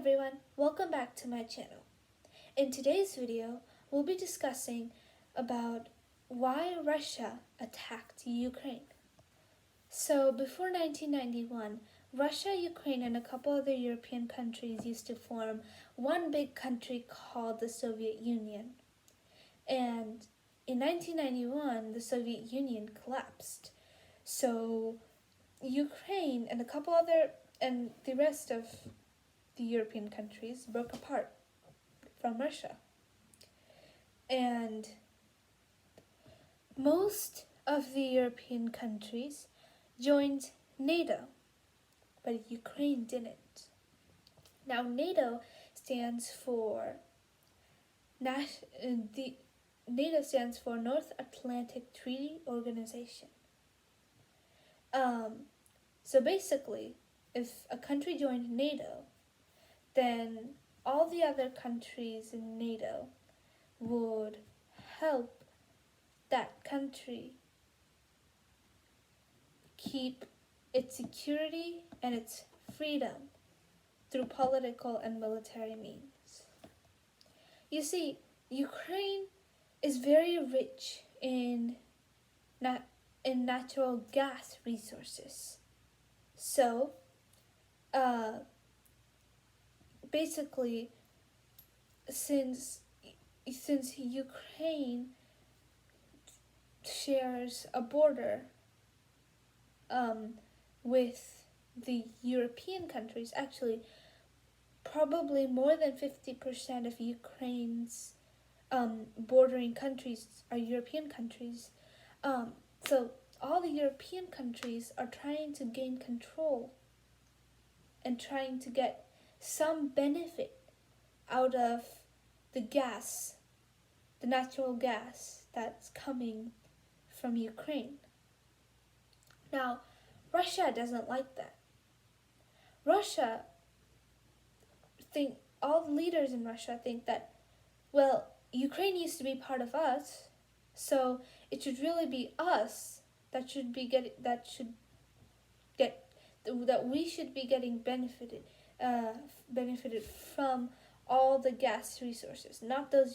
everyone, welcome back to my channel. In today's video, we'll be discussing about why Russia attacked Ukraine. So before 1991, Russia, Ukraine, and a couple other European countries used to form one big country called the Soviet Union. And in 1991, the Soviet Union collapsed. So Ukraine and the rest of the European countries broke apart from Russia. And most of the European countries joined NATO, but Ukraine didn't. Now, NATO stands for North Atlantic Treaty Organization. So basically, if a country joined NATO, then all the other countries in NATO would help that country keep its security and its freedom through political and military means. You see, Ukraine is very rich in natural gas resources. So, basically, since Ukraine shares a border with the European countries, actually probably more than 50% of Ukraine's bordering countries are European countries. So all the European countries are trying to gain control and trying to get some benefit out of the gas, the natural gas that's coming from Ukraine. Now, Russia doesn't like that. All the leaders in Russia think that, well, Ukraine used to be part of us, so it should really be us that we should be getting benefited from all the gas resources, not the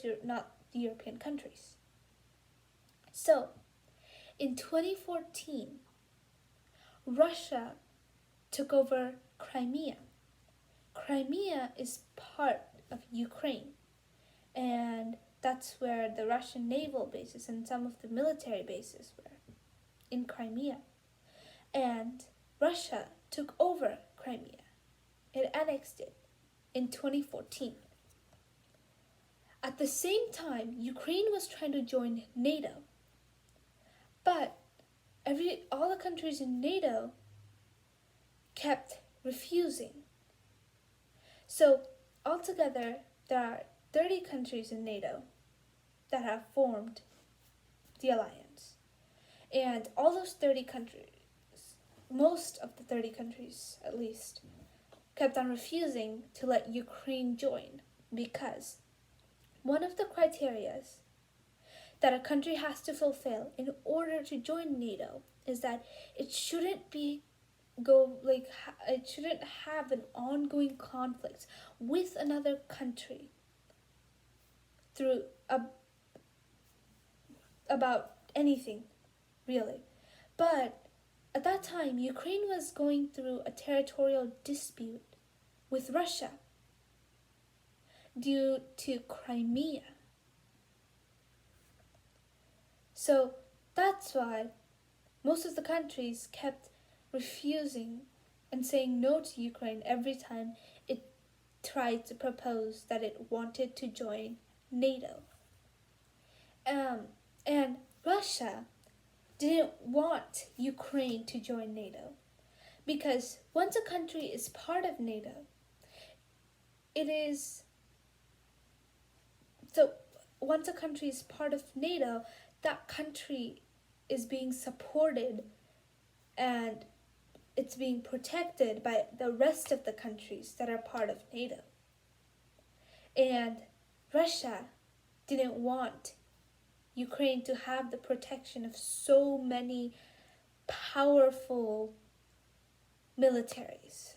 European countries. So, in 2014, Russia took over Crimea. Crimea is part of Ukraine, and that's where the Russian naval bases and some of the military bases were, in Crimea. And Russia took over Crimea. It annexed it in 2014. At the same time, Ukraine was trying to join NATO. But all the countries in NATO kept refusing. So altogether, there are 30 countries in NATO that have formed the alliance. And all those 30 countries, most of the 30 countries at least, kept on refusing to let Ukraine join because one of the criteria that a country has to fulfill in order to join NATO is that it shouldn't have an ongoing conflict with another country about anything, really. But at that time, Ukraine was going through a territorial dispute with Russia due to Crimea. So that's why most of the countries kept refusing and saying no to Ukraine every time it tried to propose that it wanted to join NATO. And Russia didn't want Ukraine to join NATO because once a country is part of NATO, once a country is part of NATO, that country is being supported and it's being protected by the rest of the countries that are part of NATO. And Russia didn't want Ukraine to have the protection of so many powerful militaries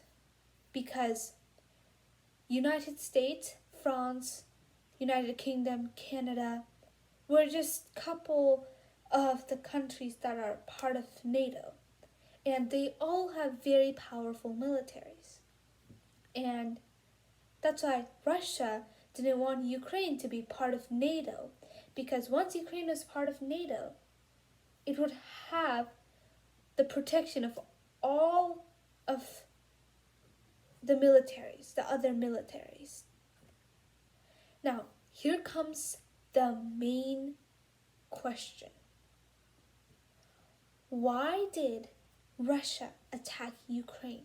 because United States, France, United Kingdom, Canada were just a couple of the countries that are part of NATO. And they all have very powerful militaries. And that's why Russia didn't want Ukraine to be part of NATO, because once Ukraine was part of NATO, it would have the protection of all of the militaries, the other militaries. Now, here comes the main question. Why did Russia attack Ukraine?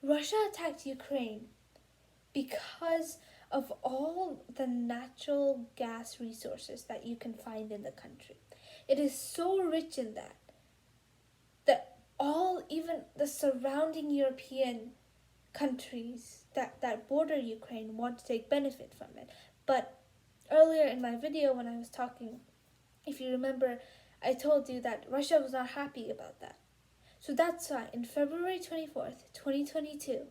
Russia attacked Ukraine because of all the natural gas resources that you can find in the country. It is so rich in that even the surrounding European countries that border Ukraine want to take benefit from it. But earlier in my video when I was talking, if you remember, I told you that Russia was not happy about that. So that's why in February 24th, 2022,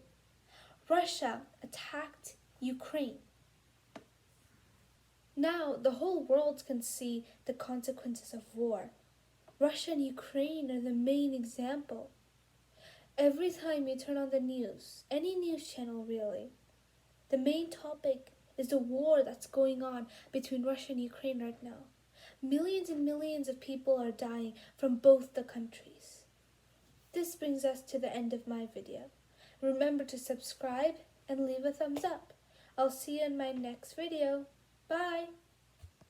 Russia attacked Ukraine. Now the whole world can see the consequences of war. Russia and Ukraine are the main example. Every time you turn on the news, any news channel really, the main topic is the war that's going on between Russia and Ukraine right now. Millions and millions of people are dying from both the countries. This brings us to the end of my video. Remember to subscribe and leave a thumbs up. I'll see you in my next video. Bye!